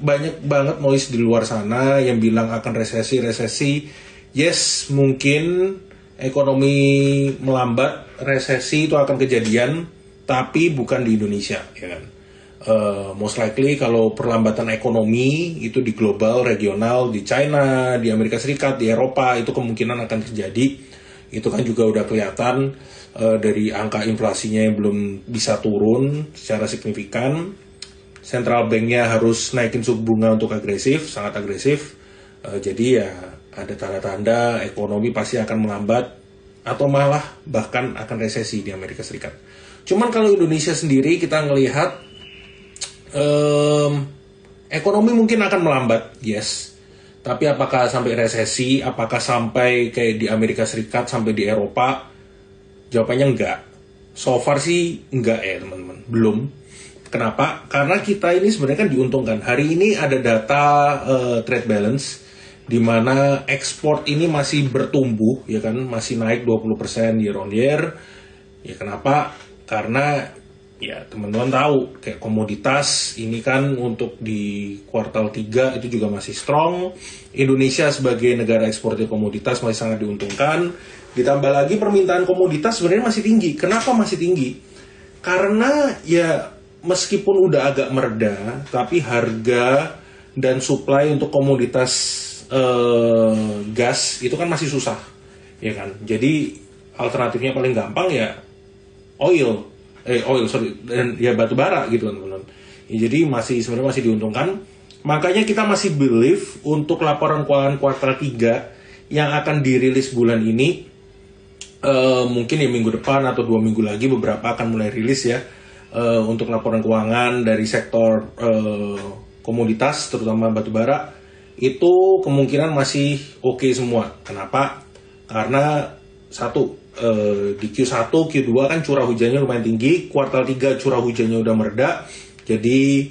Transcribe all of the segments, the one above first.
banyak banget noise di luar sana yang bilang akan resesi. Yes, mungkin ekonomi melambat, resesi itu akan kejadian, tapi bukan di Indonesia, ya kan? Most likely kalau perlambatan ekonomi itu di global, regional, di China, di Amerika Serikat, di Eropa, itu kemungkinan akan terjadi. Itu kan juga udah kelihatan dari angka inflasinya yang belum bisa turun secara signifikan. Central Bank-nya harus naikin suku bunga untuk agresif, sangat agresif. Jadi ya ada tanda-tanda ekonomi pasti akan melambat atau malah bahkan akan resesi di Amerika Serikat. Cuman kalau Indonesia sendiri kita ngelihat ekonomi mungkin akan melambat, yes. Tapi apakah sampai resesi, apakah sampai kayak di Amerika Serikat, sampai di Eropa? Jawabannya enggak. So far sih enggak ya teman-teman, belum. Kenapa? Karena kita ini sebenarnya kan diuntungkan. Hari ini ada data trade balance, di mana ekspor ini masih bertumbuh, ya kan, masih naik 20% year on year. Ya kenapa? Karena ya teman-teman tahu kayak komoditas ini kan untuk di kuartal 3 itu juga masih strong. Indonesia sebagai negara eksportir komoditas masih sangat diuntungkan. Ditambah lagi permintaan komoditas sebenarnya masih tinggi. Kenapa masih tinggi? Karena ya meskipun udah agak mereda, tapi harga dan supply untuk komoditas gas itu kan masih susah, ya kan? Jadi alternatifnya paling gampang ya dan ya batu bara gitu kan teman-teman. Ya, jadi sebenarnya masih diuntungkan. Makanya kita masih believe untuk laporan keuangan kuartal 3 yang akan dirilis bulan ini, mungkin ya minggu depan atau 2 minggu lagi beberapa akan mulai rilis ya, untuk laporan keuangan dari sektor komoditas terutama batu bara itu kemungkinan masih oke semua. Kenapa? Karena satu, di Q1, Q2 kan curah hujannya lumayan tinggi, kuartal 3 curah hujannya udah mereda, jadi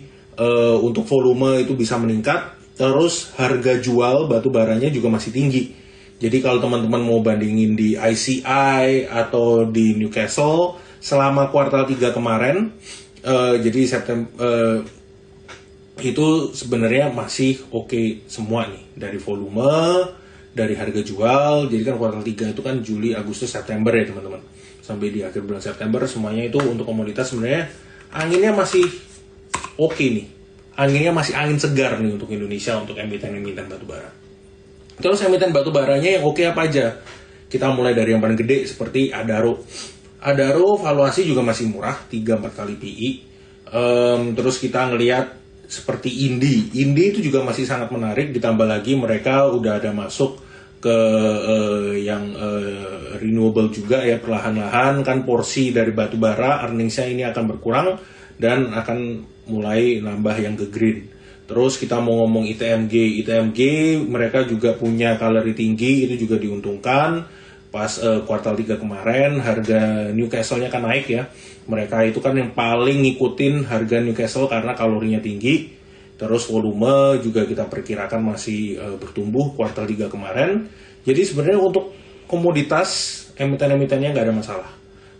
untuk volume itu bisa meningkat, terus harga jual batu baranya juga masih tinggi. Jadi kalau teman-teman mau bandingin di ICI atau di Newcastle selama kuartal 3 kemarin, jadi September itu sebenarnya masih oke semua nih, dari volume, dari harga jual. Jadi kan kuartal 3 itu kan Juli, Agustus, September ya teman-teman. Sampai di akhir bulan September semuanya itu untuk komoditas sebenarnya anginnya masih oke nih. Anginnya masih angin segar nih untuk Indonesia, untuk emiten-emiten batu bara. Terus emiten batu baranya yang oke apa aja? Kita mulai dari yang paling gede seperti Adaro. Adaro valuasi juga masih murah, 3-4 kali PI. Terus kita ngelihat seperti Indi itu juga masih sangat menarik, ditambah lagi mereka udah ada masuk ke yang renewable juga ya, perlahan-lahan kan porsi dari batu bara earningsnya ini akan berkurang dan akan mulai nambah yang ke green. Terus kita mau ngomong ITMG mereka juga punya kalori tinggi, itu juga diuntungkan. Pas kuartal 3 kemarin harga Newcastle-nya kan naik ya. Mereka itu kan yang paling ngikutin harga Newcastle karena kalorinya tinggi. Terus volume juga kita perkirakan masih bertumbuh kuartal 3 kemarin. Jadi sebenarnya untuk komoditas emiten-emitennya nggak ada masalah.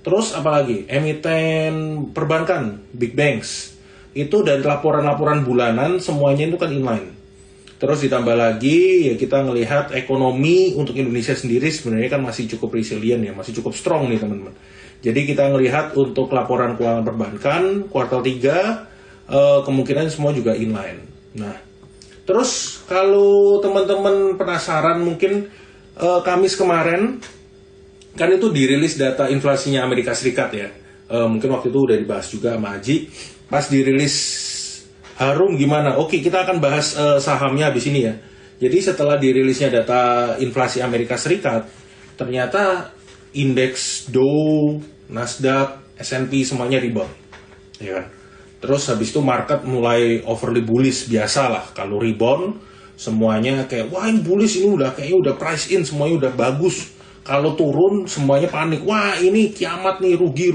Terus apalagi emiten perbankan, big banks, itu dari laporan-laporan bulanan semuanya itu kan inline. Terus ditambah lagi ya kita ngelihat ekonomi untuk Indonesia sendiri sebenarnya kan masih cukup resilient ya, masih cukup strong nih teman-teman. Jadi kita ngelihat untuk laporan keuangan perbankan kuartal 3 kemungkinan semua juga inline. Nah, terus kalau teman-teman penasaran mungkin Kamis kemarin kan itu dirilis data inflasinya Amerika Serikat ya. Mungkin waktu itu udah dibahas juga sama Aji. Pas dirilis harum gimana? Oke, kita akan bahas sahamnya habis ini ya. Jadi setelah dirilisnya data inflasi Amerika Serikat, ternyata indeks Dow, Nasdaq, S&P semuanya rebound. Ya kan? Terus habis itu market mulai overly bullish, biasalah kalau rebound semuanya kayak wah ini bullish, ini kayaknya udah price in, semuanya udah bagus. Kalau turun semuanya panik. Wah, ini kiamat nih, rugi,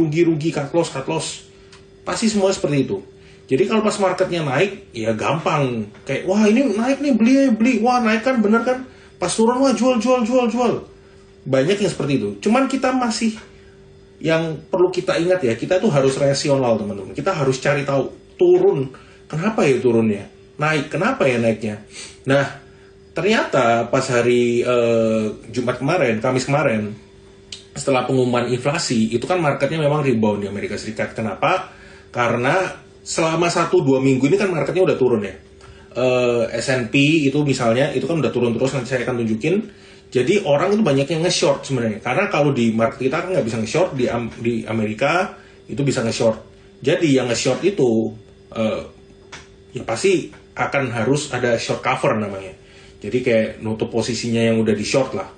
cut loss. Pasti semua seperti itu. Jadi kalau pas marketnya naik, ya gampang. Kayak, wah ini naik nih, beli. Wah naik kan, bener kan. Pas turun, wah jual. Banyak yang seperti itu. Cuman kita masih, yang perlu kita ingat ya, kita tuh harus rasional teman-teman. Kita harus cari tahu, turun. Kenapa ya turunnya? naik. Kenapa ya naiknya? Nah, ternyata pas hari Kamis kemarin, setelah pengumuman inflasi, itu kan marketnya memang rebound di Amerika Serikat. Kenapa? Karena selama 1-2 minggu ini kan marketnya udah turun ya. S&P itu misalnya, itu kan udah turun terus, nanti saya akan tunjukin. Jadi orang itu banyak yang nge-short sebenarnya. Karena kalau di market kita kan nggak bisa nge-short, di Amerika itu bisa nge-short. Jadi yang nge-short itu, ya pasti akan harus ada short cover namanya. Jadi kayak nutup posisinya yang udah di short lah.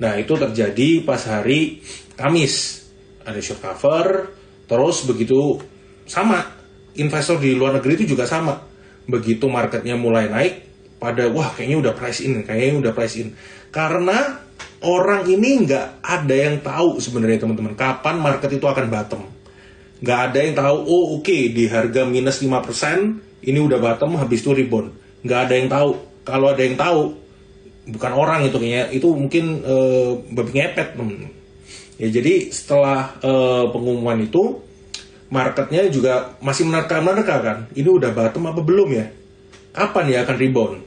Nah itu terjadi pas hari Kamis. Ada short cover, terus begitu sama. Investor di luar negeri itu juga sama. Begitu marketnya mulai naik, wah kayaknya udah price in. Karena orang ini nggak ada yang tahu sebenarnya teman-teman, kapan market itu akan bottom. Nggak ada yang tahu, oke, di harga minus 5%, ini udah bottom, habis itu rebound. Nggak ada yang tahu. Kalau ada yang tahu, bukan orang itu kayaknya, itu mungkin babi ngepet. Ya, jadi setelah pengumuman itu, marketnya juga masih menerka-menerka kan. Ini udah bottom apa belum ya? Kapan ya akan rebound?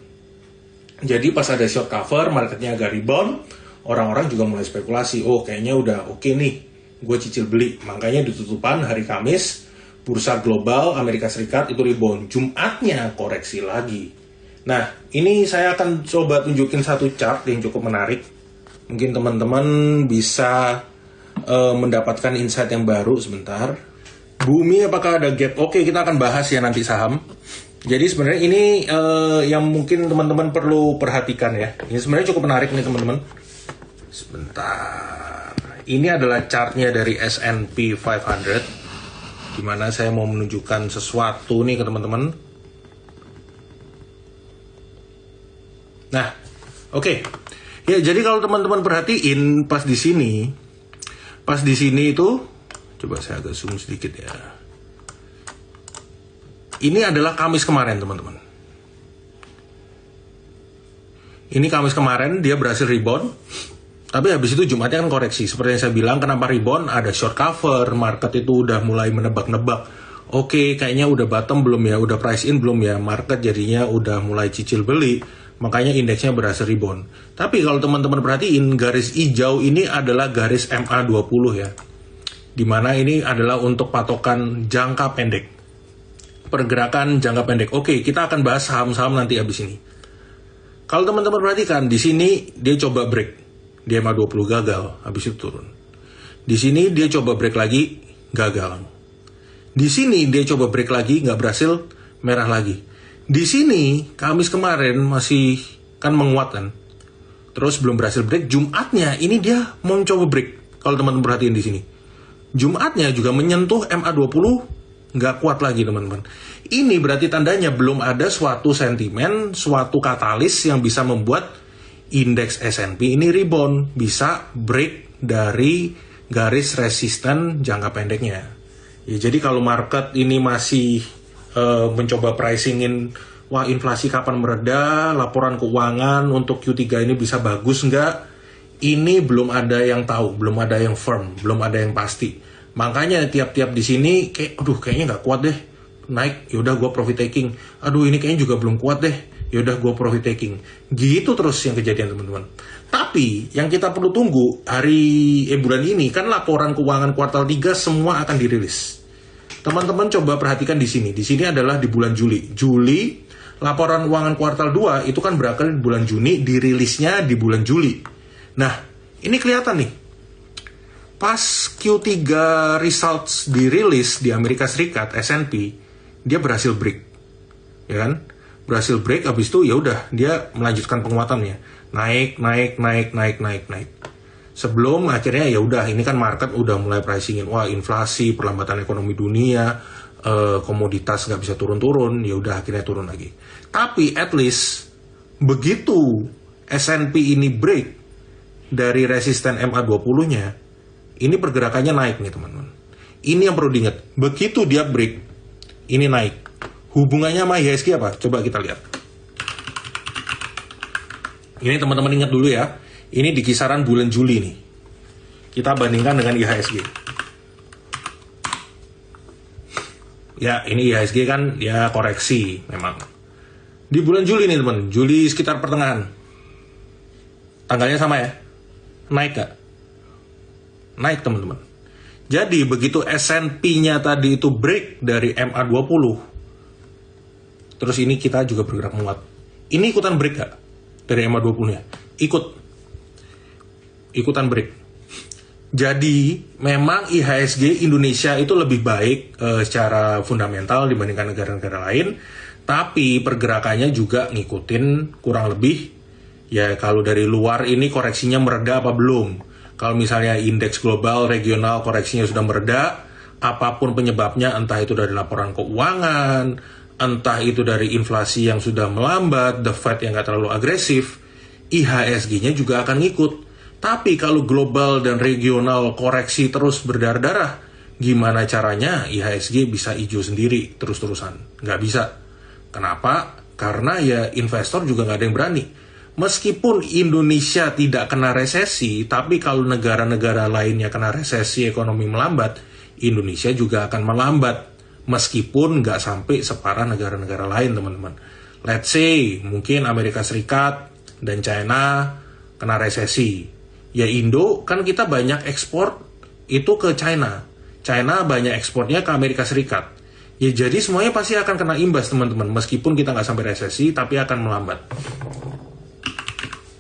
Jadi pas ada short cover, marketnya agak rebound, orang-orang juga mulai spekulasi, kayaknya udah oke nih, gue cicil beli. Makanya ditutupan hari Kamis, bursa global Amerika Serikat itu rebound. Jumatnya koreksi lagi. Nah, ini saya akan coba tunjukin satu chart yang cukup menarik. Mungkin teman-teman bisa mendapatkan insight yang baru sebentar. Bumi apakah ada gap? Oke, kita akan bahas ya nanti saham. Jadi sebenarnya ini yang mungkin teman-teman perlu perhatikan ya. Ini sebenarnya cukup menarik nih teman-teman. Sebentar. Ini adalah chartnya dari S&P 500. Dimana saya mau menunjukkan sesuatu nih ke teman-teman. Nah, oke. Ya, jadi kalau teman-teman perhatiin pas di sini itu, coba saya agak zoom sedikit ya. Ini adalah Kamis kemarin, teman-teman. Ini Kamis kemarin, dia berhasil rebound. Tapi habis itu Jumatnya kan koreksi. Seperti yang saya bilang, kenapa rebound? Ada short cover, market itu udah mulai menebak-nebak. Oke, kayaknya udah bottom belum ya? Udah price in belum ya? Market jadinya udah mulai cicil beli. Makanya indeksnya berhasil rebound. Tapi kalau teman-teman perhatiin, garis hijau ini adalah garis MA20 ya. Dimana ini adalah untuk patokan jangka pendek. Pergerakan jangka pendek. Oke, kita akan bahas saham-saham nanti habis ini. Kalau teman-teman perhatikan, di sini dia coba break. Dia MA20 gagal, habis itu turun. Di sini dia coba break lagi, gagal. Di sini dia coba break lagi, nggak berhasil, merah lagi. Di sini, Kamis kemarin masih kan menguatkan. Terus belum berhasil break, Jumatnya ini dia mau coba break. Kalau teman-teman perhatiin di sini. Jumatnya juga menyentuh MA20, nggak kuat lagi teman-teman. Ini berarti tandanya belum ada suatu sentimen, suatu katalis yang bisa membuat indeks S&P ini rebound, bisa break dari garis resisten jangka pendeknya. Ya, jadi kalau market ini masih mencoba pricingin, wah inflasi kapan mereda, laporan keuangan untuk Q3 ini bisa bagus nggak? Ini belum ada yang tahu, belum ada yang firm, belum ada yang pasti. Makanya tiap-tiap di sini kayaknya nggak kuat deh naik, yaudah gue profit taking. Aduh ini kayaknya juga belum kuat deh, yaudah gue profit taking. Gitu terus yang kejadian teman-teman. Tapi yang kita perlu tunggu bulan ini kan laporan keuangan kuartal 3 semua akan dirilis. Teman-teman coba perhatikan di sini. Di sini adalah di bulan Juli. Laporan keuangan kuartal 2 itu kan berakhir di bulan Juni, dirilisnya di bulan Juli. Nah, ini kelihatan nih. Pas Q3 results dirilis di Amerika Serikat, S&P, dia berhasil break. Ya kan? Berhasil break, habis itu ya udah dia melanjutkan penguatannya. Naik. Sebelum akhirnya ya udah ini kan market udah mulai pricingin, wah inflasi, perlambatan ekonomi dunia, komoditas nggak bisa turun-turun, ya udah akhirnya turun lagi. Tapi at least begitu S&P ini break dari resisten MA20-nya, ini pergerakannya naik nih teman-teman. Ini yang perlu diingat. Begitu dia break, ini naik. Hubungannya sama IHSG apa? Coba kita lihat. Ini teman-teman ingat dulu ya. Ini di kisaran bulan Juli nih. Kita bandingkan dengan IHSG. Ya, ini IHSG kan ya koreksi memang. Di bulan Juli nih teman, Juli sekitar pertengahan. Tanggalnya sama ya? Naik gak? Naik teman-teman. Jadi begitu S&P-nya tadi itu break dari MA20, terus ini kita juga bergerak menguat. Ini ikutan break gak? Dari MA20-nya? Ikutan break. Jadi memang IHSG Indonesia itu lebih baik secara fundamental dibandingkan negara-negara lain. Tapi pergerakannya juga ngikutin kurang lebih, ya kalau dari luar ini koreksinya mereda apa belum. Kalau misalnya indeks global regional koreksinya sudah mereda, apapun penyebabnya, entah itu dari laporan keuangan, entah itu dari inflasi yang sudah melambat, the Fed yang nggak terlalu agresif, IHSG-nya juga akan ngikut. Tapi kalau global dan regional koreksi terus berdarah-darah, gimana caranya IHSG bisa hijau sendiri terus-terusan? Nggak bisa. Kenapa? Karena ya investor juga nggak ada yang berani. Meskipun Indonesia tidak kena resesi, tapi kalau negara-negara lainnya kena resesi ekonomi melambat, Indonesia juga akan melambat. Meskipun nggak sampai separah negara-negara lain, teman-teman. Let's say, mungkin Amerika Serikat dan China kena resesi. Ya Indo, kan kita banyak ekspor itu ke China. China banyak ekspornya ke Amerika Serikat. Ya jadi semuanya pasti akan kena imbas teman-teman. Meskipun kita nggak sampai resesi, tapi akan melambat.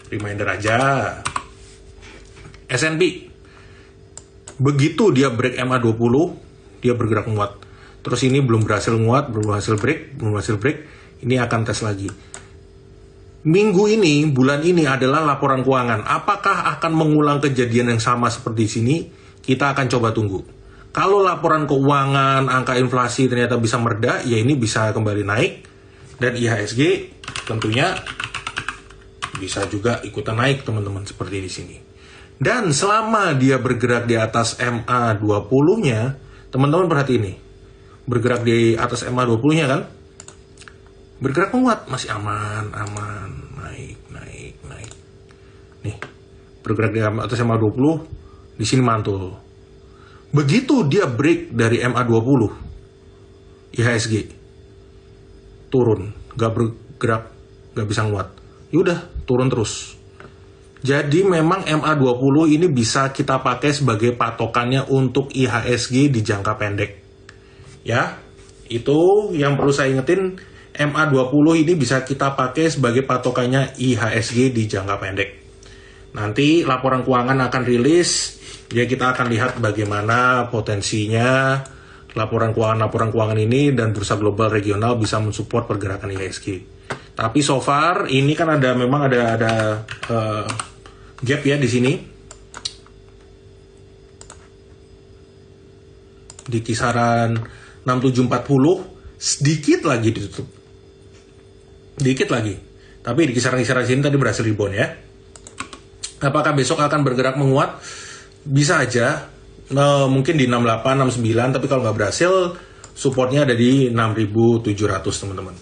Reminder aja. S&P. Begitu dia break MA20, dia bergerak menguat. Terus ini belum berhasil menguat, belum hasil break. Ini akan tes lagi. Minggu ini, bulan ini adalah laporan keuangan. Apakah akan mengulang kejadian yang sama seperti sini? Kita akan coba tunggu. Kalau laporan keuangan, angka inflasi ternyata bisa mereda, ya ini bisa kembali naik. Dan IHSG tentunya bisa juga ikutan naik teman-teman seperti di sini. Dan selama dia bergerak di atas MA20-nya, teman-teman perhati ini. Bergerak di atas MA20-nya kan? Bergerak menguat, masih aman, naik. Nih, bergerak di atas MA20, di sini mantul. Begitu dia break dari MA20, IHSG turun, gak bergerak, gak bisa nguat. Yaudah, turun terus. Jadi memang MA20 ini bisa kita pakai sebagai patokannya untuk IHSG di jangka pendek. Ya, itu yang perlu saya ingetin, MA20 ini bisa kita pakai sebagai patokannya IHSG di jangka pendek. Nanti laporan keuangan akan rilis, ya kita akan lihat bagaimana potensinya laporan keuangan ini dan bursa global regional bisa mensupport pergerakan IHSG. Tapi so far ini kan memang ada gap ya di sini. Di kisaran 6740 sedikit lagi ditutup. Dikit lagi. Tapi di kisaran-kisaran sini tadi berhasil rebound ya. Apakah besok akan bergerak menguat? Bisa aja, mungkin di 68, 69, tapi kalau nggak berhasil, supportnya ada di 6.700 teman-teman.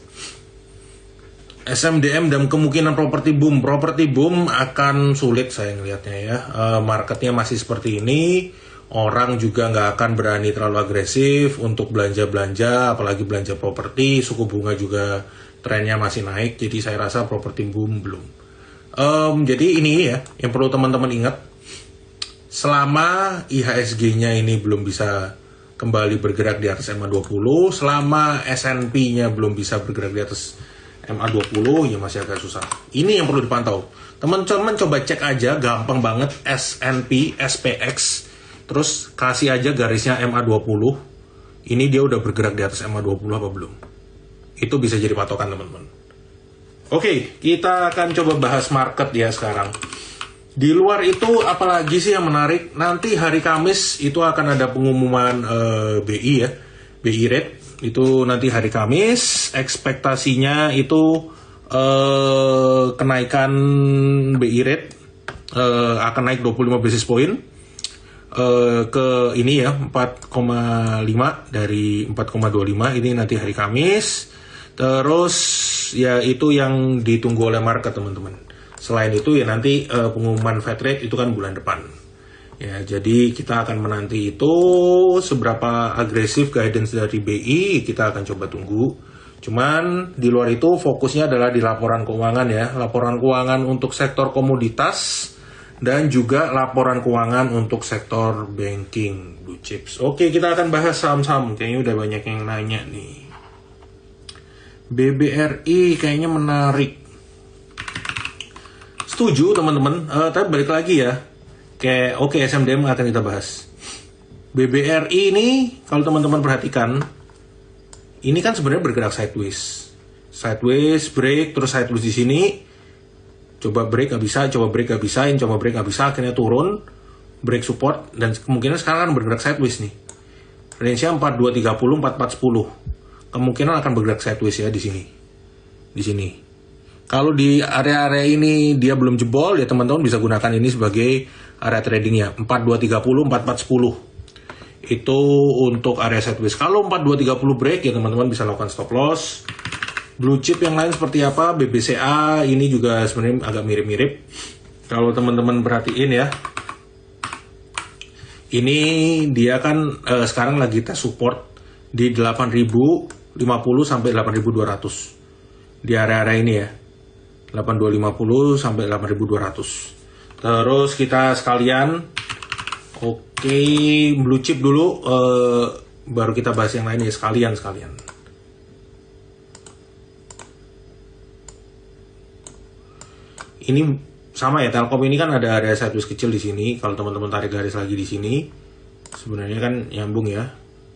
SMDM dan kemungkinan properti boom akan sulit saya ngelihatnya ya. Marketnya masih seperti ini, orang juga nggak akan berani terlalu agresif untuk belanja-belanja, apalagi belanja properti, suku bunga juga trennya masih naik, jadi saya rasa properti boom belum. Jadi ini ya, yang perlu teman-teman ingat. Selama IHSG-nya ini belum bisa kembali bergerak di atas MA20, selama S&P-nya belum bisa bergerak di atas MA20, ya masih agak susah. Ini yang perlu dipantau. Teman-teman coba cek aja, gampang banget, S&P, SPX, terus kasih aja garisnya MA20. Ini dia udah bergerak di atas MA20 apa belum? Itu bisa jadi patokan teman-teman. Oke, kita akan coba bahas market ya sekarang. Di luar itu apalagi sih yang menarik? Nanti hari Kamis itu akan ada pengumuman BI ya, BI rate itu nanti hari Kamis. Ekspektasinya itu kenaikan BI rate akan naik 25 basis point ke ini ya 4,5 dari 4,25 ini nanti hari Kamis. Terus ya itu yang ditunggu oleh market teman-teman. Selain itu ya nanti pengumuman Fed rate itu kan bulan depan. Ya, jadi kita akan menanti itu seberapa agresif guidance dari BI, kita akan coba tunggu. Cuman di luar itu fokusnya adalah di laporan keuangan ya. Laporan keuangan untuk sektor komoditas dan juga laporan keuangan untuk sektor banking, blue chips. Oke, kita akan bahas saham-saham. Kayaknya udah banyak yang nanya nih. BBRI kayaknya menarik. Setuju teman-teman. Tapi balik lagi ya. Oke, SMDM akan kita bahas. BBRI ini kalau teman-teman perhatikan, ini kan sebenarnya bergerak sideways. Sideways, break, terus sideways di sini. Coba break nggak bisa, coba break nggak bisa, coba break nggak bisa, akhirnya turun, break support, dan kemungkinan sekarang akan bergerak sideways nih. Range-nya 4230, 4410. Kemungkinan akan bergerak sideways ya di sini. Di sini. Kalau di area-area ini dia belum jebol, ya teman-teman bisa gunakan ini sebagai area tradingnya. 4230, 4410. Itu untuk area sideways. Kalau 4230 break ya teman-teman bisa lakukan stop loss. Blue chip yang lain seperti apa? BBCA ini juga sebenarnya agak mirip-mirip. Kalau teman-teman perhatiin ya, ini dia kan sekarang lagi tes support di 8050 sampai 8200 di area-area ini ya, 8250 sampai 8200. Terus kita sekalian, oke, blue chip dulu, baru kita bahas yang lain ya sekalian. Ini sama ya, Telkom ini kan ada area sideways kecil di sini. Kalau teman-teman tarik garis lagi di sini, sebenarnya kan nyambung ya.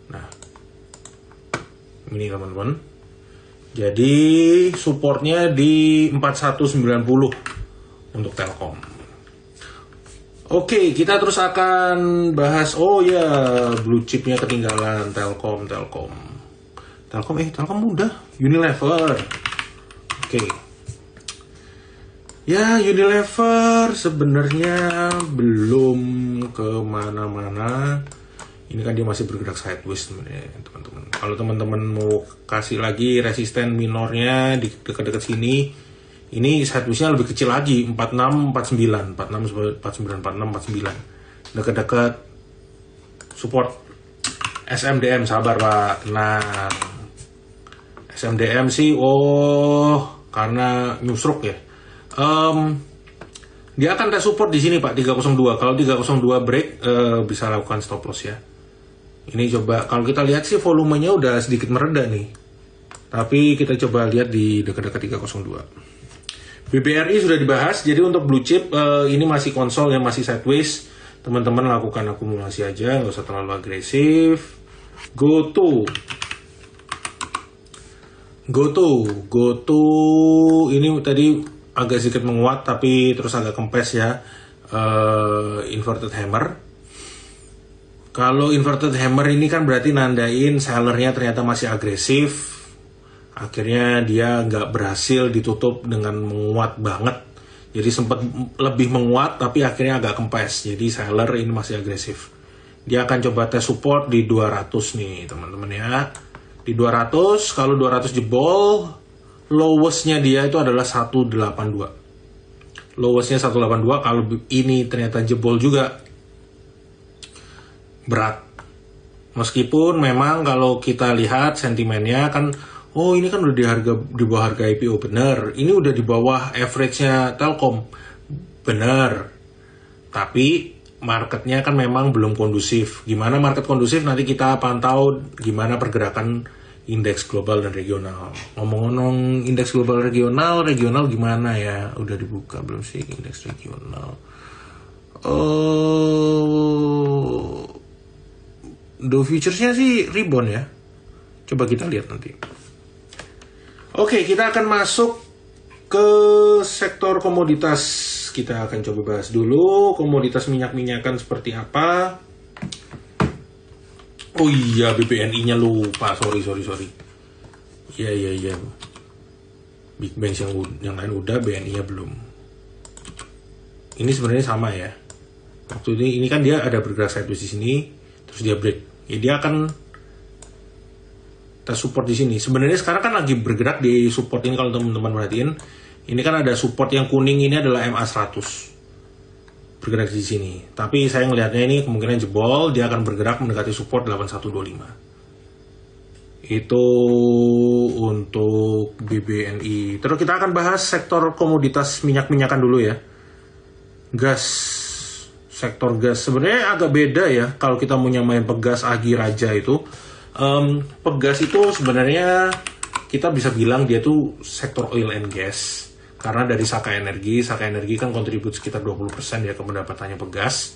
Nah, ini teman-teman. Jadi supportnya di 4190 untuk Telkom. Oke, kita terus akan bahas. Oh ya, blue chipnya ketinggalan. Telkom udah. Unilever. Oke. Ya, Unilever sebenarnya belum kemana-mana. Ini kan dia masih bergerak sideways sebenarnya, teman-teman. Kalau teman-teman mau kasih lagi resisten minornya di dekat-dekat sini, ini sideways-nya lebih kecil lagi, 4649, 49, 46, 49. Dekat-dekat support SMDM, sabar Pak, tenang. SMDM sih, karena nyusruk ya. Dia akan tes support di sini Pak, 302. Kalau 302 break, bisa lakukan stop loss ya. Ini coba, kalau kita lihat sih volumenya udah sedikit mereda nih. Tapi kita coba lihat di dekat-dekat 302. BBRI sudah dibahas, jadi untuk blue chip ini masih konsol yang masih sideways. Teman-teman lakukan akumulasi aja, nggak usah terlalu agresif. GoTo ini tadi agak sedikit menguat tapi terus agak kempes ya, inverted hammer. Kalau inverted hammer ini kan berarti nandain sellernya ternyata masih agresif, akhirnya dia nggak berhasil ditutup dengan menguat banget, jadi sempat lebih menguat tapi akhirnya agak kempes, jadi seller ini masih agresif. Dia akan coba tes support di 200 nih teman-teman ya, di 200. Kalau 200 jebol, lowestnya dia itu adalah 182. Lowestnya 182. Kalau ini ternyata jebol juga berat. Meskipun memang kalau kita lihat sentimennya kan, ini kan udah di bawah harga IPO, bener. Ini udah di bawah average-nya Telkom, bener. Tapi marketnya kan memang belum kondusif. Gimana market kondusif nanti kita pantau gimana pergerakan indeks global dan regional. Ngomong-ngomong indeks global regional gimana ya? Udah dibuka belum sih indeks regional? Dow Futures-nya sih rebound ya. Coba kita lihat nanti. Oke, kita akan masuk ke sektor komoditas. Kita akan coba bahas dulu komoditas minyak-minyakan seperti apa. Oh iya, BBNI-nya lupa. Sorry. Iya. Big Bank yang lain udah, BNI-nya belum. Ini sebenarnya sama ya. Waktu ini kan dia ada bergerak sideways di sini, terus dia break. Ya, dia akan tes support di sini. Sebenarnya sekarang kan lagi bergerak di support ini, kalau teman-teman perhatiin. Ini kan ada support yang kuning, ini adalah MA100. Bergerak di sini. Tapi saya ngelihatnya ini kemungkinan jebol, dia akan bergerak mendekati support 8125. Itu untuk BBNI. Terus kita akan bahas sektor komoditas minyak-minyakan dulu ya. Gas. Sektor gas sebenarnya agak beda ya kalau kita mau nyamain Pegas, Agi, Raja itu. Pegas itu sebenarnya kita bisa bilang dia tuh sektor oil and gas. Karena dari Saka Energi kan kontribut sekitar 20% ya ke pendapatannya Pegas.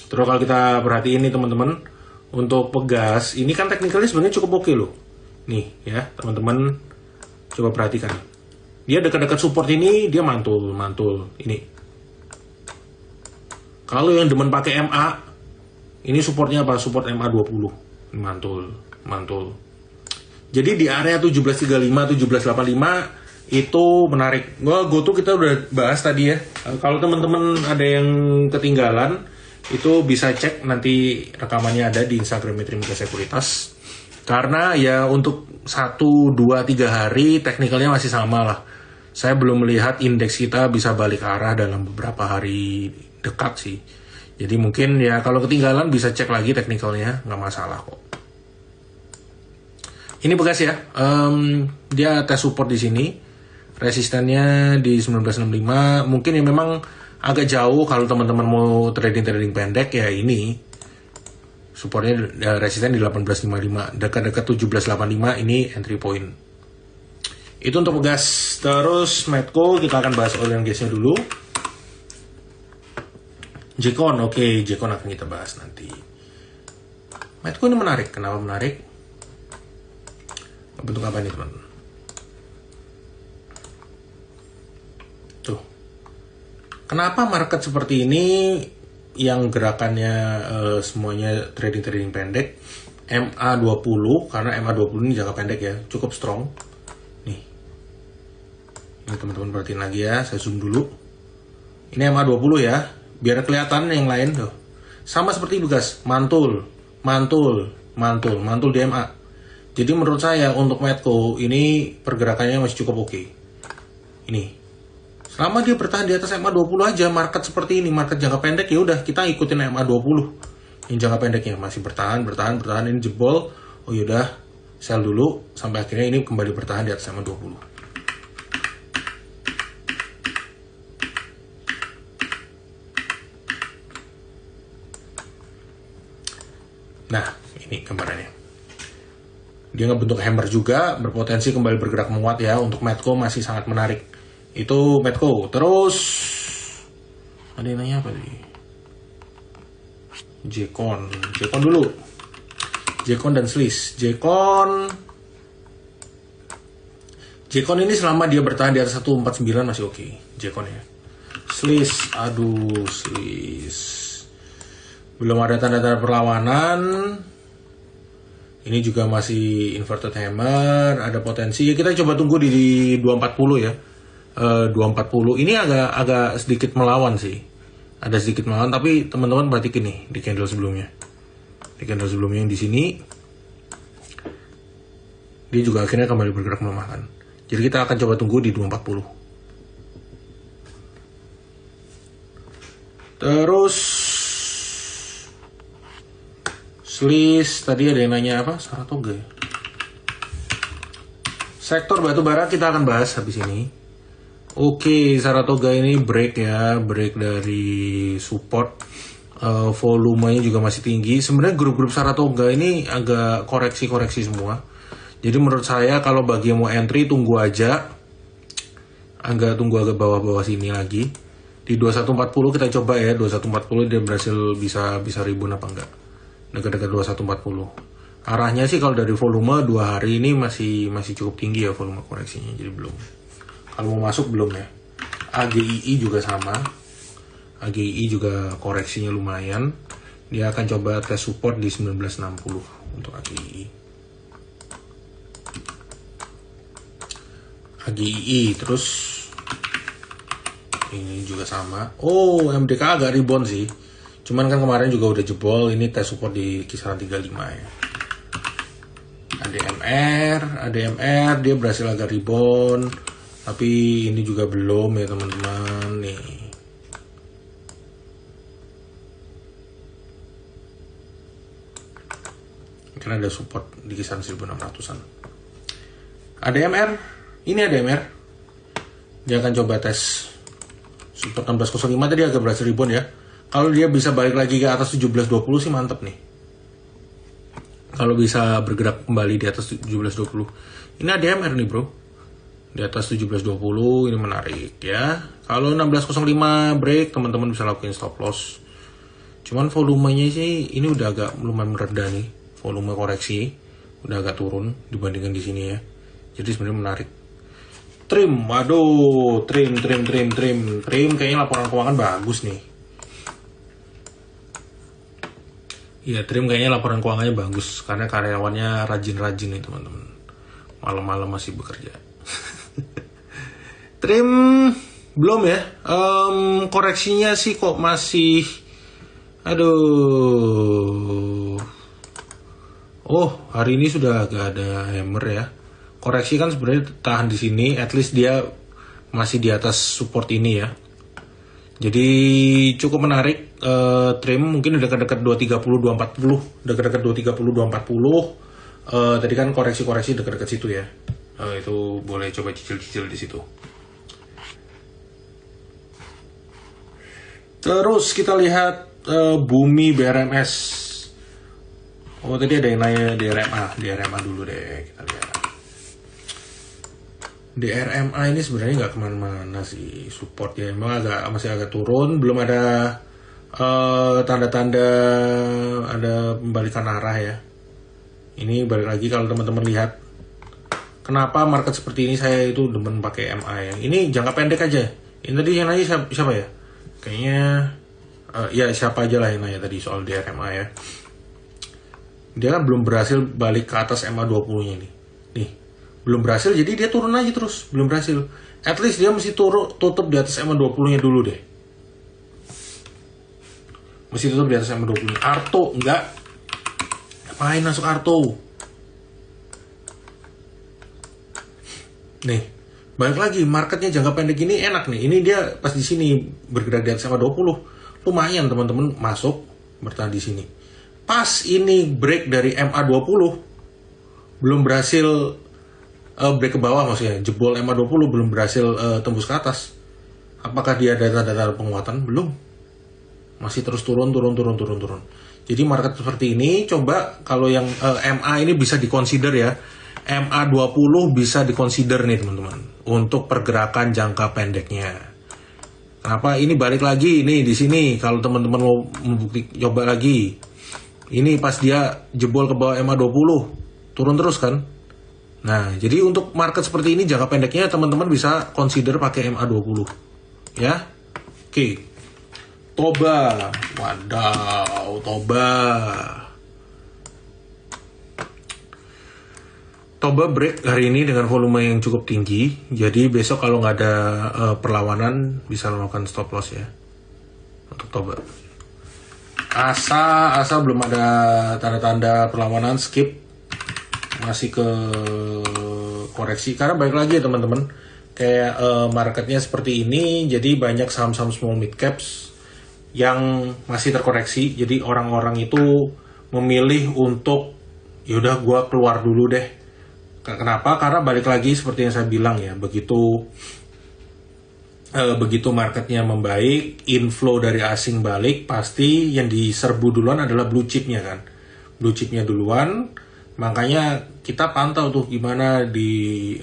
Terus kalau kita perhatiin nih teman-teman, untuk Pegas ini kan teknikalnya sebenarnya cukup oke loh. Nih ya teman-teman, coba perhatikan. Dia dekat-dekat support ini dia mantul ini. Kalau yang demen pakai MA, ini supportnya apa? Support MA20. Mantul. Jadi di area 1735, 1785 itu menarik. GoTo kita udah bahas tadi ya. Kalau teman-teman ada yang ketinggalan, itu bisa cek nanti rekamannya ada di Instagram Trimika Sekuritas. Karena ya untuk 1, 2, 3 hari teknikalnya masih sama lah. Saya belum melihat indeks kita bisa balik arah dalam beberapa hari dekat sih. Jadi mungkin ya kalau ketinggalan bisa cek lagi teknikalnya, nggak masalah kok. Ini Pegas ya, dia tes support di sini, resistennya di 1965. Mungkin ya memang agak jauh kalau teman-teman mau trading pendek ya ini. Supportnya resisten di 1855, dekat-dekat 1785 ini entry point. Itu untuk Pegas. Terus Medco kita akan bahas oil and gasnya dulu. Jekon, oke, Jekon akan kita bahas nanti. Medco ini menarik, kenapa menarik? Bentuk apa nih teman? Tuh, kenapa market seperti ini yang gerakannya semuanya trading pendek? MA20, karena MA20 ini jangka pendek ya, cukup strong. Nih, ini teman-teman perhatiin lagi ya, saya zoom dulu. Ini MA20 ya. Biar kelihatan yang lain tuh. Sama seperti Pegas, mantul di MA. Jadi menurut saya untuk Medco ini pergerakannya masih cukup oke. Ini. Selama dia bertahan di atas MA20 aja, market seperti ini, market jangka pendek ya udah kita ikutin MA20. Yang jangka pendeknya masih bertahan ini jebol. Oh yaudah, sell dulu sampai akhirnya ini kembali bertahan di atas MA20. Nah, ini gambarannya. Dia ngebentuk hammer juga, berpotensi kembali bergerak menguat ya. Untuk Medco masih sangat menarik. Itu Medco. Terus ada yang nanya apa nih? Jekon dulu. Jekon dan Sliss. Jekon ini selama dia bertahan di atas 149 masih oke. Jekon ya. Sliss. Belum ada tanda-tanda perlawanan. Ini juga masih inverted hammer, ada potensi. Ya kita coba tunggu di 240 ya. 240 ini agak sedikit melawan sih. Ada sedikit melawan, tapi teman-teman perhatikan nih di candle sebelumnya. Di candle sebelumnya yang di sini dia juga akhirnya kembali bergerak melemah kan. Jadi kita akan coba tunggu di 240. Terus Sliss, tadi ada yang nanya apa? Saratoga ya? Sektor batubara kita akan bahas habis ini. Oke, Saratoga ini break dari support. Volumenya juga masih tinggi. Sebenarnya grup-grup Saratoga ini agak koreksi semua. Jadi menurut saya kalau bagi yang mau entry tunggu aja. Tunggu agak bawah-bawah sini lagi. Di 2140 kita coba ya, 2140 dia berhasil bisa ribun apa enggak. Dekat-dekat 2140. Arahnya sih kalau dari volume 2 hari ini masih cukup tinggi ya volume koreksinya, jadi belum. Kalau mau masuk belum ya. AGII juga sama. AGII juga koreksinya lumayan. Dia akan coba tes support di 1960 untuk AGII. AGII terus ini juga sama. Oh, MDK agak rebound sih. Cuman kan kemarin juga udah jebol, ini tes support di kisaran 35 ya. ADMR dia berhasil agak rebound, tapi ini juga belum ya teman-teman nih. karena ada support di kisaran 1600-an. ADMR, ini ADMR. Dia akan coba tes support 1605 tadi agak berhasil rebound ya. Kalau dia bisa balik lagi ke atas 1720 sih mantep nih. Kalau bisa bergerak kembali di atas 1720. Ini ADMR nih bro. Di atas 1720 ini menarik ya. Kalau 1605 break teman-teman bisa lakuin stop loss. Cuman volumenya sih ini udah agak lumayan meredah nih. Volume koreksi udah agak turun dibandingkan di sini ya. Jadi sebenarnya menarik. Trim, waduh, trim kayaknya laporan keuangan bagus nih. Iya, trim kayaknya laporan keuangannya bagus karena karyawannya rajin-rajin nih teman-teman. Malam-malam masih bekerja. Trim belum ya. Koreksinya sih kok masih, aduh. Oh, hari ini sudah agak ada hammer ya. Koreksi kan sebenarnya tahan di sini, at least dia masih di atas support ini ya. Jadi cukup menarik. Trim mungkin udah dekat-dekat 230, 240, dekat-dekat 230, 240. Tadi kan koreksi-koreksi dekat-dekat situ ya. Itu boleh coba cicil-cicil di situ. Terus kita lihat Bumi BRMS. Oh tadi ada yang nanya DRMA dulu deh kita lihat. DRMA ini sebenarnya nggak kemana-mana sih support ya, emang masih agak turun, belum ada tanda-tanda ada pembalikan arah ya. Ini balik lagi kalau teman-teman lihat kenapa market seperti ini saya itu demen pakai MA ya. Ini jangka pendek aja. Ini tadi yang nanya siapa ya? Kayaknya ya siapa aja lah yang nanya tadi soal DRMA ya. Dia kan belum berhasil balik ke atas MA20-nya nih. Nih, belum berhasil jadi dia turun aja terus, belum berhasil. At least dia mesti tutup di atas MA20-nya dulu deh. Mesti tutup di atas MA20. Arto enggak. Ngapain masuk Arto? Nih, balik lagi marketnya jangka pendek ini enak nih. Ini dia pas di sini bergerak di atas MA20. Lumayan teman-teman masuk bertahan di sini. Pas ini break dari MA20 belum berhasil break ke bawah, maksudnya jebol MA20 belum berhasil tembus ke atas. Apakah dia ada tanda-tanda penguatan? Belum. Masih terus turun. Jadi market seperti ini coba kalau yang MA ini bisa dikonsider ya. MA20 bisa dikonsider nih teman-teman untuk pergerakan jangka pendeknya. Kenapa ini balik lagi ini di sini kalau teman-teman mau membukti coba lagi. Ini pas dia jebol ke bawah MA20 turun terus kan. Nah, jadi untuk market seperti ini jangka pendeknya teman-teman bisa consider pakai MA20 ya. Oke. Toba. Wadaw, Toba. Toba break hari ini dengan volume yang cukup tinggi. Jadi besok kalau nggak ada perlawanan bisa melakukan stop loss ya untuk Toba. Asa belum ada tanda-tanda perlawanan, skip. Masih ke koreksi karena balik lagi ya teman-teman. Kayak marketnya seperti ini, jadi banyak saham-saham small mid caps yang masih terkoreksi. Jadi orang-orang itu memilih untuk yaudah gua keluar dulu deh. Kenapa? Karena balik lagi seperti yang saya bilang ya, begitu marketnya membaik, inflow dari asing balik, pasti yang diserbu duluan adalah blue chipnya kan. Blue chipnya duluan, makanya kita pantau tuh gimana di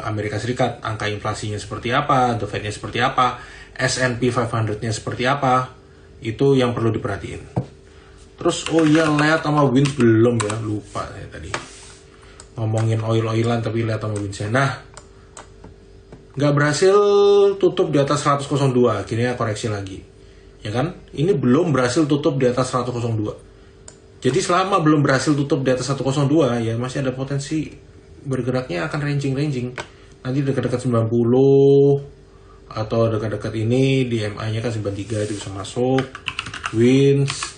Amerika Serikat, angka inflasinya seperti apa, the Fed-nya seperti apa, S&P 500-nya seperti apa, itu yang perlu diperhatiin. Terus oh iya, lihat sama Wins belum ya, lupa saya tadi. Ngomongin oil-oilan tapi lihat sama Wins-nya. Nah, nggak berhasil tutup di atas 102, akhirnya koreksi lagi ya kan. Ini belum berhasil tutup di atas 102, jadi selama belum berhasil tutup di atas 102 ya masih ada potensi bergeraknya akan ranging nanti dekat-dekat 90 atau dekat-dekat ini di MA nya kan 93 itu bisa masuk. Wins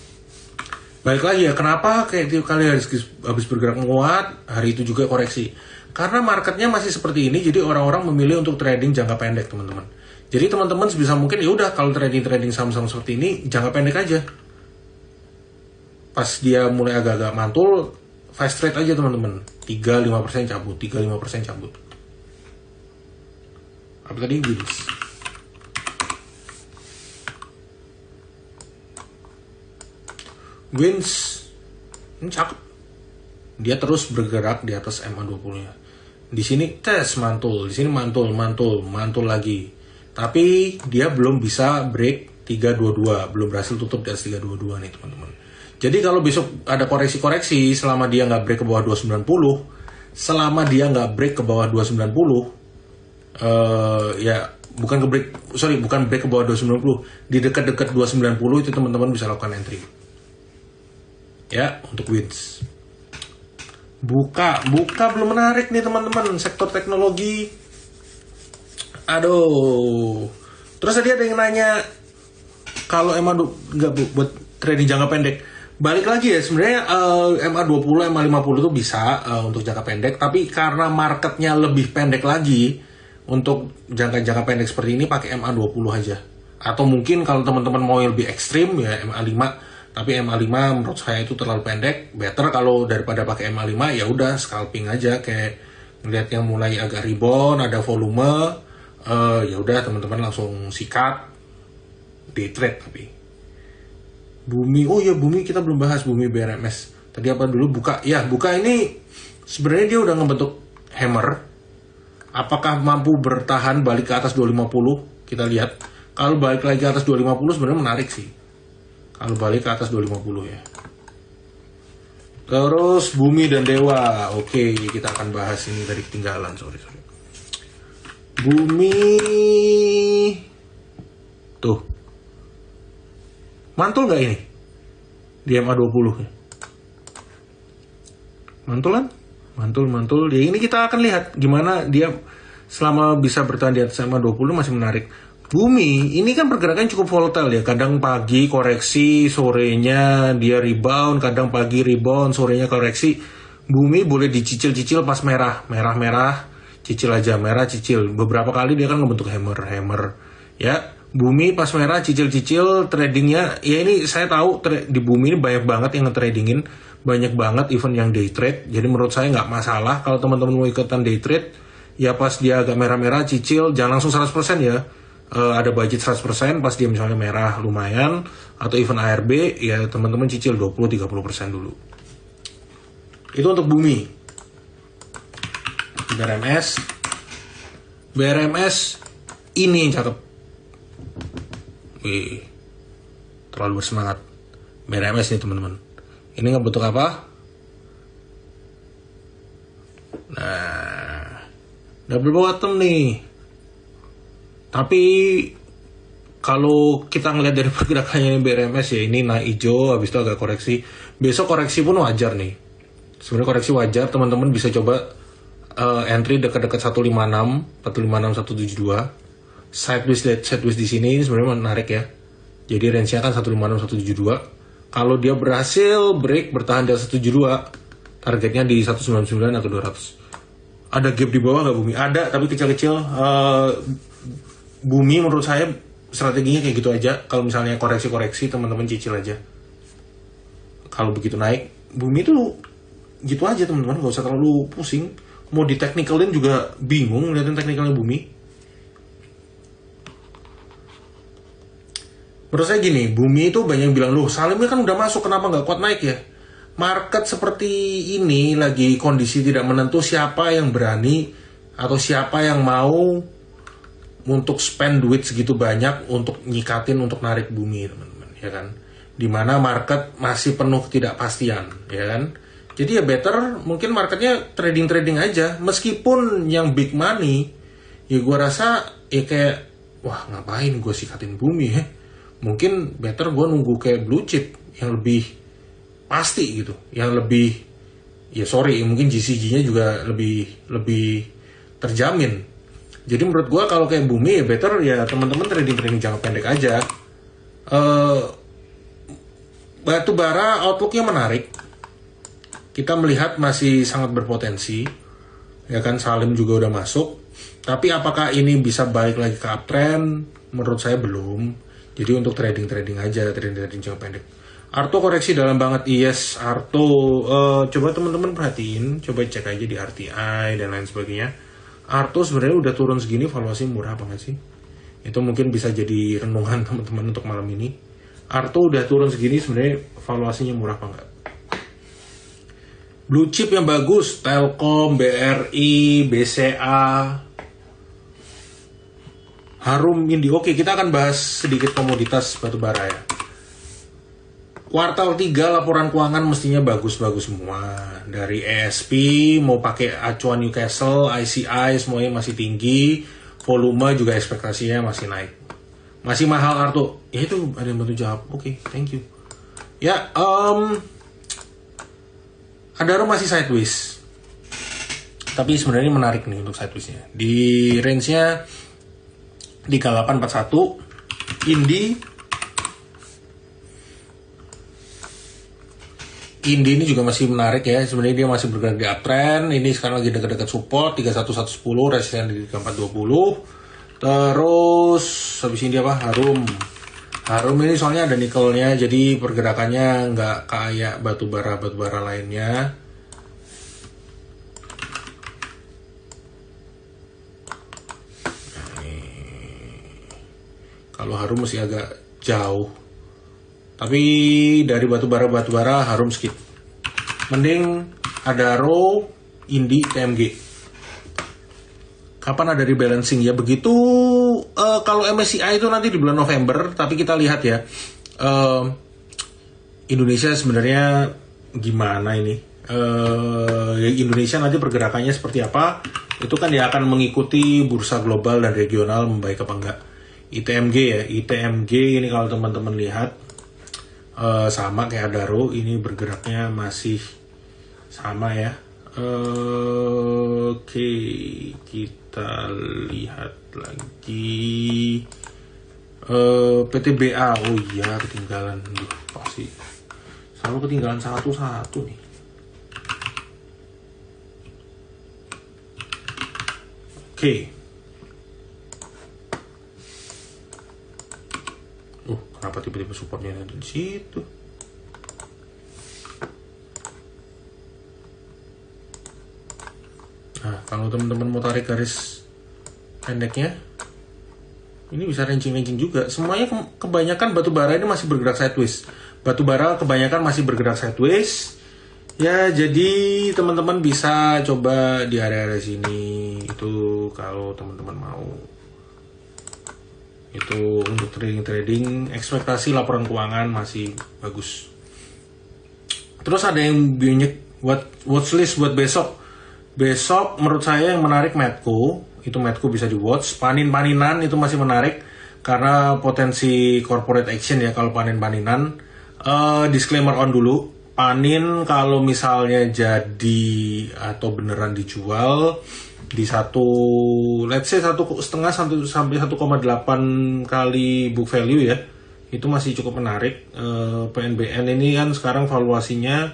balik lagi ya, kenapa kayak tiap kali habis bergerak menguat hari itu juga koreksi. Karena marketnya masih seperti ini, jadi orang-orang memilih untuk trading jangka pendek, teman-teman. Jadi teman-teman sebisa mungkin ya udah kalau trading saham-saham seperti ini jangka pendek aja. Pas dia mulai agak-agak mantul, fast trade aja teman-teman. 3-5% cabut, 3-5% cabut. Apa tadi? Wins. Wins ini cakep. Dia terus bergerak di atas MA20-nya. Di sini tes mantul, di sini mantul lagi. Tapi dia belum bisa break 322, belum berhasil tutup di atas 322 nih teman-teman. Jadi kalau besok ada koreksi-koreksi selama dia nggak break ke bawah 290, selama dia nggak break ke bawah 290, bukan break ke bawah 290, di dekat-dekat 290 itu teman-teman bisa lakukan entry. Ya, untuk wins. Buka belum menarik nih teman-teman, sektor teknologi. Aduh. Terus tadi ada yang nanya kalau MA nggak buat trading jangka pendek. Balik lagi ya, sebenarnya MA20, MA50 itu bisa untuk jangka pendek, tapi karena marketnya lebih pendek lagi, untuk jangka pendek seperti ini pakai MA20 aja. Atau mungkin kalau teman-teman mau yang lebih ekstrim ya MA5, tapi MA5 menurut saya itu terlalu pendek. Better kalau daripada pakai MA5 ya udah scalping aja, kayak ngeliat yang mulai agak rebound, ada volume, ya udah teman-teman langsung sikat, day trade. Tapi Bumi, oh ya Bumi kita belum bahas Bumi BRMS. Tadi apa dulu? Buka. Ya, Buka ini sebenarnya dia udah ngebentuk hammer. Apakah mampu bertahan balik ke atas 250? Kita lihat. Kalau balik lagi ke atas 250 sebenarnya menarik sih. Kalau balik ke atas 250 ya. Terus Bumi dan Dewa. Oke, kita akan bahas ini dari ketinggalan. Sorry. Bumi. Tuh. Mantul nggak ini? Di MA20. Mantul kan? Mantul. Ya, ini kita akan lihat gimana dia selama bisa bertahan di atas MA20 masih menarik. Bumi ini kan pergerakan cukup volatile ya. Kadang pagi koreksi, sorenya dia rebound, kadang pagi rebound, sorenya koreksi. Bumi boleh dicicil-cicil pas merah, cicil aja, merah cicil. Beberapa kali dia kan ngebentuk hammer. Ya. Bumi pas merah cicil-cicil tradingnya, ya ini saya tahu di Bumi ini banyak banget yang nge-tradingin, banyak banget event yang day trade, jadi menurut saya nggak masalah kalau teman-teman mau ikutan day trade, ya pas dia agak merah-merah cicil, jangan langsung 100% ya, ada budget 100%, pas dia misalnya merah lumayan, atau event ARB, ya teman-teman cicil 20-30% dulu. Itu untuk Bumi. BRMS ini yang cakep. Terlalu bersemangat. BRMS nih teman-teman. Ini ngebentuk apa? Nah, double bottom nih. Tapi kalau kita ngelihat dari pergerakannya BRMS ya ini naik hijau, habis itu agak koreksi. Besok koreksi pun wajar nih. Sebenarnya koreksi wajar, teman-teman bisa coba entry dekat-dekat 156, 172. Sideways di sini sebenarnya menarik ya. Jadi range-nya kan 156 172. Kalau dia berhasil break bertahan di 172, targetnya di 199 atau 200. Ada gap di bawah nggak Bumi? Ada, tapi kecil-kecil. Bumi menurut saya strateginya kayak gitu aja. Kalau misalnya koreksi-koreksi teman-teman cicil aja. Kalau begitu naik, Bumi tuh gitu aja teman-teman, nggak usah terlalu pusing. Mau di technicalin juga bingung liatin technicalnya Bumi. Menurut saya gini, Bumi itu banyak yang bilang, loh Salimnya kan udah masuk, kenapa nggak kuat naik ya? Market seperti ini lagi kondisi tidak menentu, siapa yang berani atau siapa yang mau untuk spend duit segitu banyak untuk nyikatin, untuk narik Bumi teman-teman, ya kan? Dimana market masih penuh ketidakpastian, ya kan? Jadi ya better mungkin marketnya trading aja, meskipun yang big money, ya gue rasa ya kayak, wah ngapain gue sikatin Bumi ya? Mungkin better gue nunggu kayak blue chip yang lebih pasti gitu, yang lebih mungkin GCG-nya juga lebih terjamin. Jadi menurut gue kalau kayak Bumi ya better ya teman-teman trading jangka pendek aja. Batu bara outlooknya menarik, kita melihat masih sangat berpotensi, ya kan? Salim juga udah masuk, tapi apakah ini bisa balik lagi ke uptrend? Menurut saya belum. Jadi untuk trading aja, trading jangka pendek. Arto koreksi dalam banget, yes. Arto, coba teman-teman perhatiin, coba cek aja di RTI dan lain sebagainya. Arto sebenarnya udah turun segini, valuasi murah apa nggak sih? Itu mungkin bisa jadi renungan teman-teman untuk malam ini. Arto udah turun segini, sebenarnya valuasinya murah apa nggak? Blue chip yang bagus, Telkom, BRI, BCA, Harum, Indi. Oke, kita akan bahas sedikit komoditas batubara ya. Kuartal 3 laporan keuangan mestinya bagus-bagus semua. Dari ESP, mau pakai acuan Newcastle, ICI, semuanya masih tinggi. Volume juga ekspektasinya masih naik. Masih mahal Arto. Ya itu ada yang bantu jawab. Oke, thank you. Ya, Adaro masih sideways. Tapi sebenarnya menarik nih untuk sideways-nya. Di range-nya 3841. Indi ini juga masih menarik ya. Sebenarnya dia masih bergerak di uptrend. Ini sekarang lagi dekat-dekat support 31110, resisten di 3420. Terus habis ini apa? Harum ini soalnya ada nikelnya, jadi pergerakannya nggak kayak batubara lainnya. Kalau Harum masih agak jauh. Tapi dari batubara Harum skip. Mending Adaro, Indi, TMG. Kapan ada rebalancing ya? Begitu kalau MSCI itu nanti di bulan November, tapi kita lihat ya. Indonesia sebenarnya gimana ini? Indonesia nanti pergerakannya seperti apa? Itu kan dia akan mengikuti bursa global dan regional membaik apa enggak. ITMG ya, ITMG ini kalau teman-teman lihat sama kayak Adaro, ini bergeraknya masih sama ya. Oke, kita lihat lagi PTBA. Oh iya, ketinggalan. Pasti selalu ketinggalan satu nih. Oke. Kenapa tiba-tiba supportnya ada di situ? Nah, kalau teman-teman mau tarik garis pendeknya, ini bisa ranging-ranging juga. Semuanya kebanyakan batubara ini masih bergerak sideways. Batubara kebanyakan masih bergerak sideways. Ya, jadi teman-teman bisa coba di area-area sini. Itu kalau teman-teman mau. Itu untuk trading, ekspektasi laporan keuangan masih bagus. Terus ada yang banyak watchlist buat besok. Besok menurut saya yang menarik Medco, itu Medco bisa di watch. Paninan itu masih menarik karena potensi corporate action ya kalau panin-paninan. Disclaimer on dulu, panin kalau misalnya jadi atau beneran dijual di let's say 1,5 sampai 1,8 kali book value ya, itu masih cukup menarik. PNBN ini kan sekarang valuasinya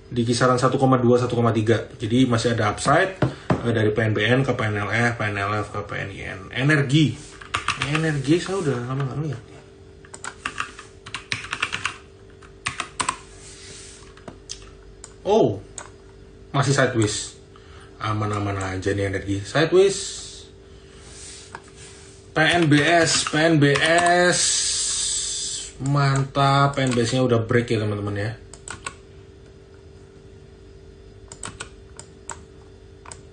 di kisaran 1,2 1,3, jadi masih ada upside dari PNBN ke PNLF, PNLF ke PNIN. Energi saya udah lama nggak lihat. Oh, masih sideways, aman-aman aja nih energi sideways. PNBS mantap, PNBS-nya udah break ya teman-teman ya.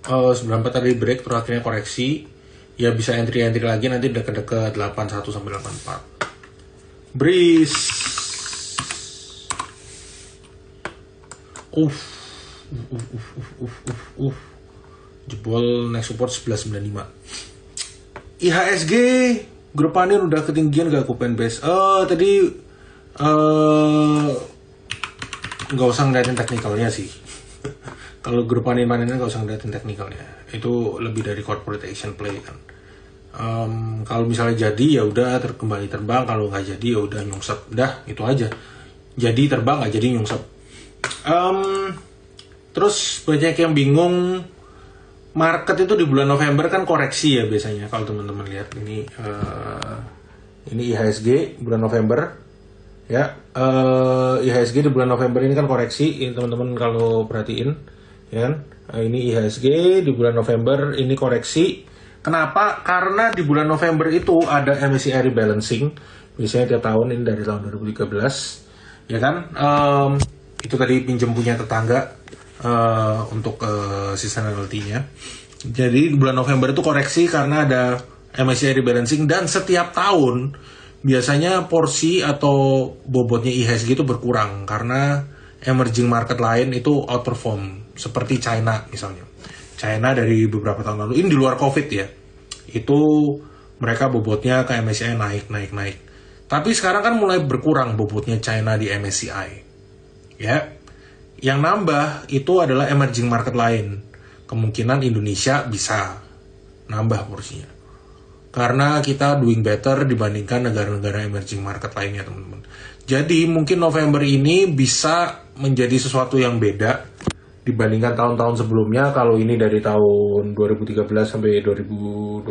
Oh, 94 tadi break, terus akhirnya koreksi. Ya bisa entry lagi nanti deket-deket 81 sampai 84. Breeze. Jebol next support 1195. IHSG grup panin udah ketinggian gak kupen base? Tadi nggak usah ngeliatin teknikalnya sih. Kalau grup panin-paninnya nggak usah ngeliatin teknikalnya. Itu lebih dari corporate action play kan. Kalau misalnya jadi ya udah kembali terbang, kalau nggak jadi ya udah nyungsep. Dah itu aja. Jadi terbang nggak jadi nyungsep. Terus banyak yang bingung, market itu di bulan November kan koreksi ya biasanya. Kalau teman-teman lihat ini Ini IHSG bulan November. Ya, IHSG di bulan November ini kan koreksi, ini teman-teman kalau perhatiin, ya kan? Ini IHSG di bulan November ini koreksi. Kenapa? Karena di bulan November itu ada MSCI rebalancing, biasanya tiap tahun, ini dari tahun 2013, ya kan? Itu tadi pinjam punya tetangga untuk seasonality-nya. Jadi di bulan November itu koreksi karena ada MSCI rebalancing, dan setiap tahun biasanya porsi atau bobotnya IHSG itu berkurang karena emerging market lain itu outperform, seperti China misalnya. China dari beberapa tahun lalu, ini di luar COVID ya, itu mereka bobotnya ke MSCI naik. Tapi sekarang kan mulai berkurang bobotnya China di MSCI. Ya, yang nambah itu adalah emerging market lain. Kemungkinan Indonesia bisa nambah porsinya, karena kita doing better dibandingkan negara-negara emerging market lainnya, teman-teman. Jadi mungkin November ini bisa menjadi sesuatu yang beda dibandingkan tahun-tahun sebelumnya. Kalau ini dari tahun 2013 sampai 2021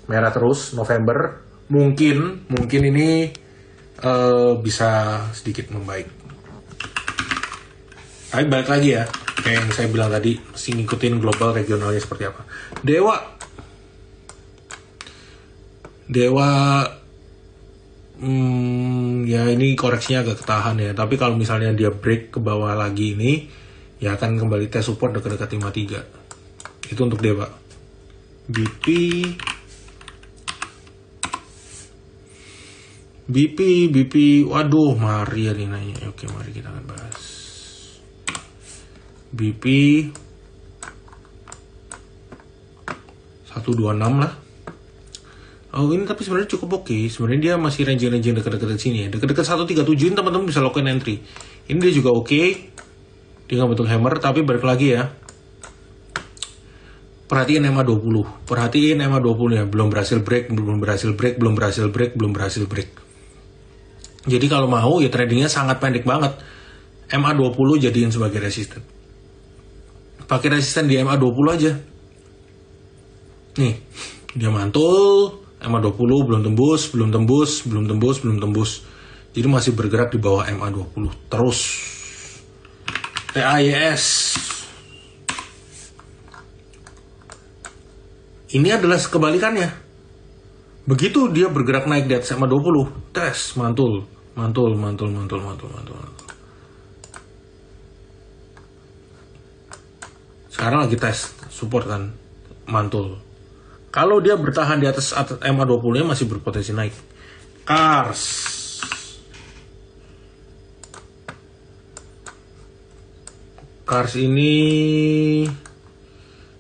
merah terus, November mungkin ini bisa sedikit membaik. Tapi balik lagi ya, kayak yang saya bilang tadi, mesti ngikutin global regionalnya seperti apa. Dewa ya ini koreksinya agak ketahan ya, tapi kalau misalnya dia break ke bawah lagi ini, ya akan kembali tes support dekat-dekat 53. Itu untuk Dewa. BP, waduh, Maria nih nanya. Oke, mari kita akan bahas BP 126 lah. Oh, ini tapi sebenarnya cukup oke. Sebenarnya dia masih range-range dekat-dekat sini ya. Dekat-dekat 137 ini teman-teman bisa lakukan entry. Ini dia juga oke. Dia nggak bentuk hammer, tapi balik lagi ya. Perhatiin MA20. Perhatiin MA20 ya. Belum berhasil break. Jadi kalau mau ya tradingnya sangat pendek banget. MA20 jadiin sebagai resisten. Pakai resisten di MA20 aja. Nih, dia mantul. MA20 belum tembus. Jadi masih bergerak di bawah MA20 terus. TAYS ini adalah kebalikannya. Begitu dia bergerak naik di atas MA20, tes mantul. Sekarang lagi tes support kan, mantul. Kalau dia bertahan di atas MA20-nya masih berpotensi naik. Cars ini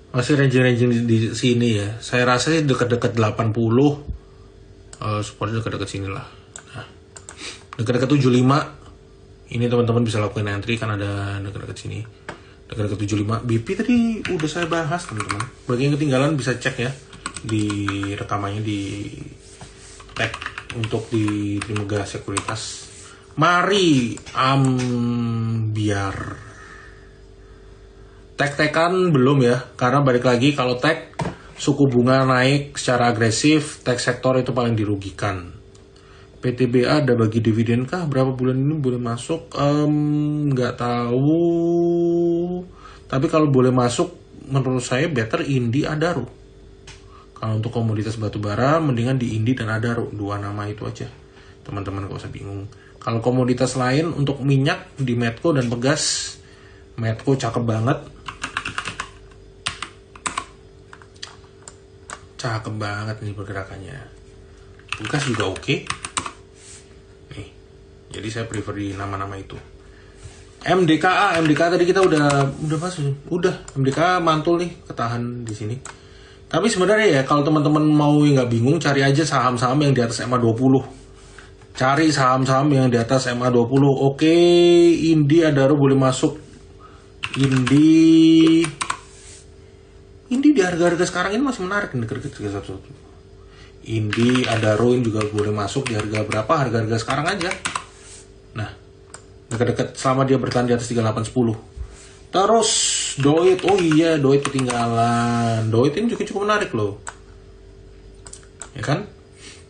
masih range di sini ya. Saya rasa sih dekat-dekat 80. Supportnya dekat-dekat sini lah. Nah, dekat-dekat 75. Ini teman-teman bisa lakukan entry kan ada dekat-dekat sini. Dekat-dekat 75. BP tadi udah saya bahas, teman-teman. Bagi yang ketinggalan bisa cek ya di rekamannya di tag untuk di Trimegah Sekuritas. Mari biar tag-tagan belum ya, karena balik lagi kalau tag suku bunga naik secara agresif, tag sektor itu paling dirugikan. PTBA ada bagi dividen kah? Berapa bulan ini boleh masuk? Nggak tahu. Tapi kalau boleh masuk, menurut saya better Indi Adaro. Kalau untuk komoditas batubara, mendingan di Indi dan Adaro. 2 nama itu aja. Teman-teman gak usah bingung. Kalau komoditas lain, untuk minyak di Medco dan Pegas. Medco cakep banget. Cakep banget nih pergerakannya. Pegas juga oke. Nih, jadi saya prefer di nama-nama itu. MDKA tadi kita udah masuk. Udah, MDKA mantul nih, ketahan di sini. Tapi sebenarnya ya, kalau teman-teman mau nggak bingung, cari aja saham-saham yang di atas MA20. Cari saham-saham yang di atas MA20. Oke, Indi Adaro boleh masuk. Indi di harga-harga sekarang ini masih menarik nih, dekat-dekat 31. Indi Adaro ini juga boleh masuk di harga berapa? Harga-harga sekarang aja. Nah, dekat-dekat selama dia bertahan di atas 3810. Terus Doit, oh iya Doit ketinggalan. Doit ini juga cukup menarik loh, ya kan?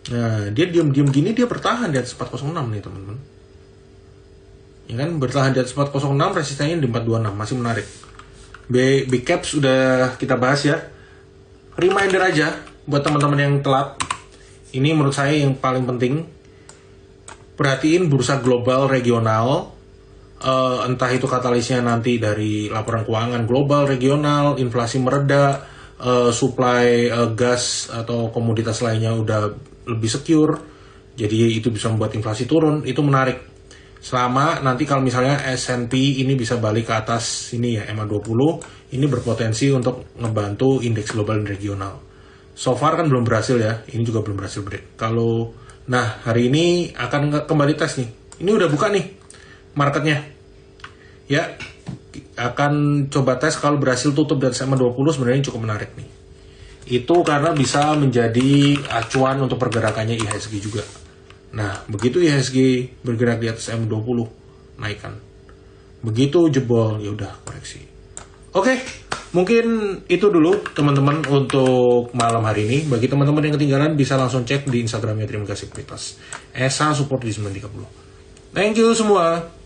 Nah, dia diam-diam gini dia bertahan di atas 406 nih teman-teman. Ya kan, bertahan di atas 406, resistennya di 426, masih menarik. Big caps sudah kita bahas ya. Reminder aja buat teman-teman yang telat. Ini menurut saya yang paling penting. Perhatiin bursa global regional. Entah itu katalisnya nanti dari laporan keuangan global, regional, inflasi mereda, supply gas atau komoditas lainnya udah lebih secure. Jadi itu bisa membuat inflasi turun, itu menarik. Selama nanti kalau misalnya S&P ini bisa balik ke atas ini ya, MA20, ini berpotensi untuk ngebantu indeks global dan regional. So far kan belum berhasil ya, ini juga belum berhasil break. Nah hari ini akan kembali tes nih. Ini udah buka nih marketnya. Ya, akan coba tes kalau berhasil tutup dari MA20 sebenarnya cukup menarik nih. Itu karena bisa menjadi acuan untuk pergerakannya IHSG juga. Nah, begitu IHSG bergerak di atas M20, naikkan. Begitu jebol, ya udah koreksi. Oke, mungkin itu dulu teman-teman untuk malam hari ini. Bagi teman-teman yang ketinggalan bisa langsung cek di Instagramnya Terima Kasih Pritas. ESA support di 930. Thank you semua.